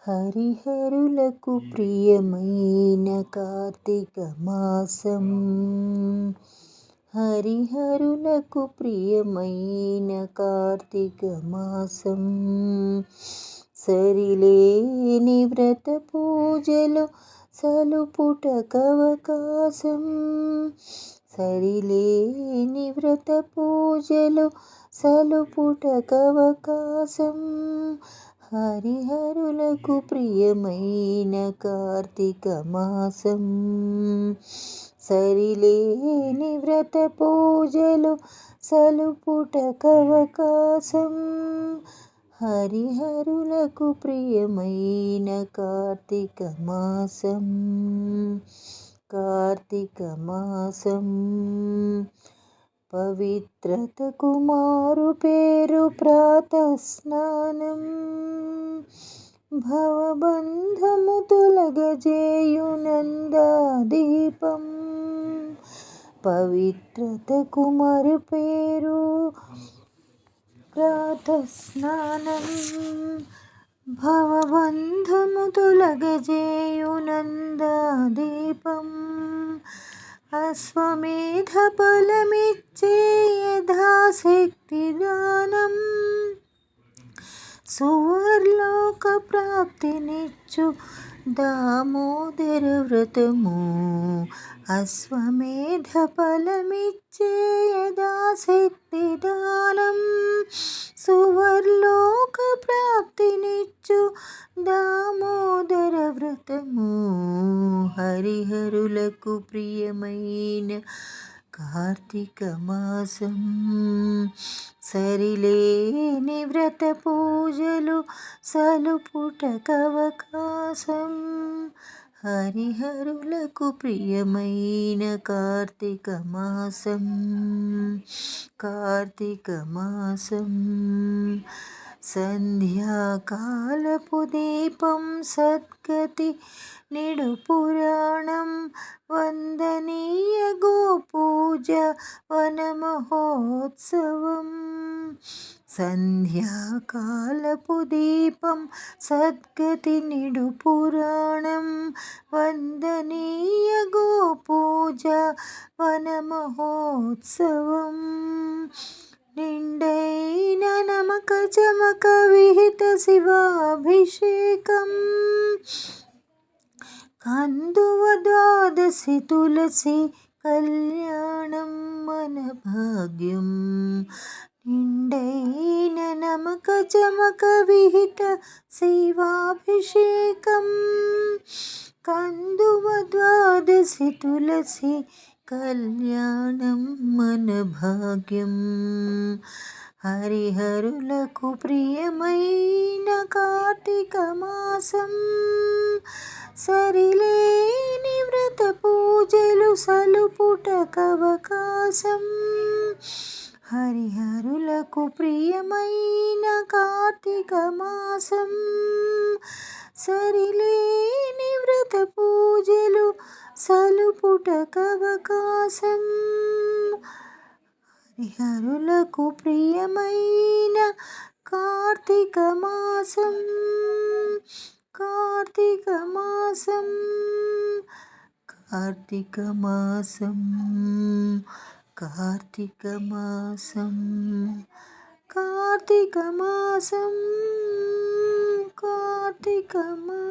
హరిహరులకు ప్రియమైన కార్తీక మాసం. హరిహరులకు ప్రియమైన కార్తీక మాసం. సరిలేని వ్రత పూజలు సలుపుటకవకాశం. సరిలేని వ్రత పూజలు సలుపుటకవకాశం. హరిహరులకు ప్రియమైన కార్తీక మాసం. సరిలేని వ్రత పూజలు సలుపుటకవకాశం. హరిహరులకు ప్రియమైన కార్తీక మాసం. కార్తీక మాసం పవిత్రతకు మారు పేరు ప్రాతస్నానం. భవబంధము తొలగజేయు నందాదీపం. పవిత్రతకు మారు పేరు ప్రాతస్నానం. భవబంధము తొలగజేయు నందాదీపం. అశ్వమేధ ఫలమిచ్చే యథాశక్తి దానం. సువర్లోక ప్రాప్తినిచ్చు దామోదర వ్రతము. అశ్వమేధ ఫలమిచ్చే యథాశక్తి దానం. సువర్లోక ప్రాప్తినిచ్చు దామోదర వ్రతము. హరిహరులకు ప్రియమైన కార్తీక మాసం. సరిలేని వ్రత పూజలు సలుపుటకవకాశం. హరిహరులకు ప్రియమైన కార్తీక మాసం. కార్తీక మాసం సంధ్యాకాలపు దీపం సద్గతి నిడు పురాణం. వందనీయ గోపూజ వన మహోత్సవం. సంధ్యాకాలపు దీపం సద్గతి నిడు పురాణం. వందనీయ గోపూజ వన మహోత్సవం. నిండైన నమక చమక విహిత శివాభిషేకం. కందువ ద్వాదశి తులసి కళ్యాణం మన భాగ్యం. నిండైన నమక చమక విహిత శివాభిషేకం. కందువ ద్వాదశి తులసి కళ్యాణం మన భాగ్యం. హరిహరులకు ప్రియమైన కార్తీక మాసం. సరిలేని వ్రత పూజలు సలుపుటకవకాశం. హరిహరులకు ప్రియమైన కార్తీక మాసం. సరిలేని వ్రత పూజలు సలుపుటకవకాశం. హరిహరులకు ప్రియమైన కార్తీక మాసం. కార్తీక మాసం. కార్తీక మాసం. కార్తీక మాసం. కార్తీక మాసం. కార్తీక మాసం.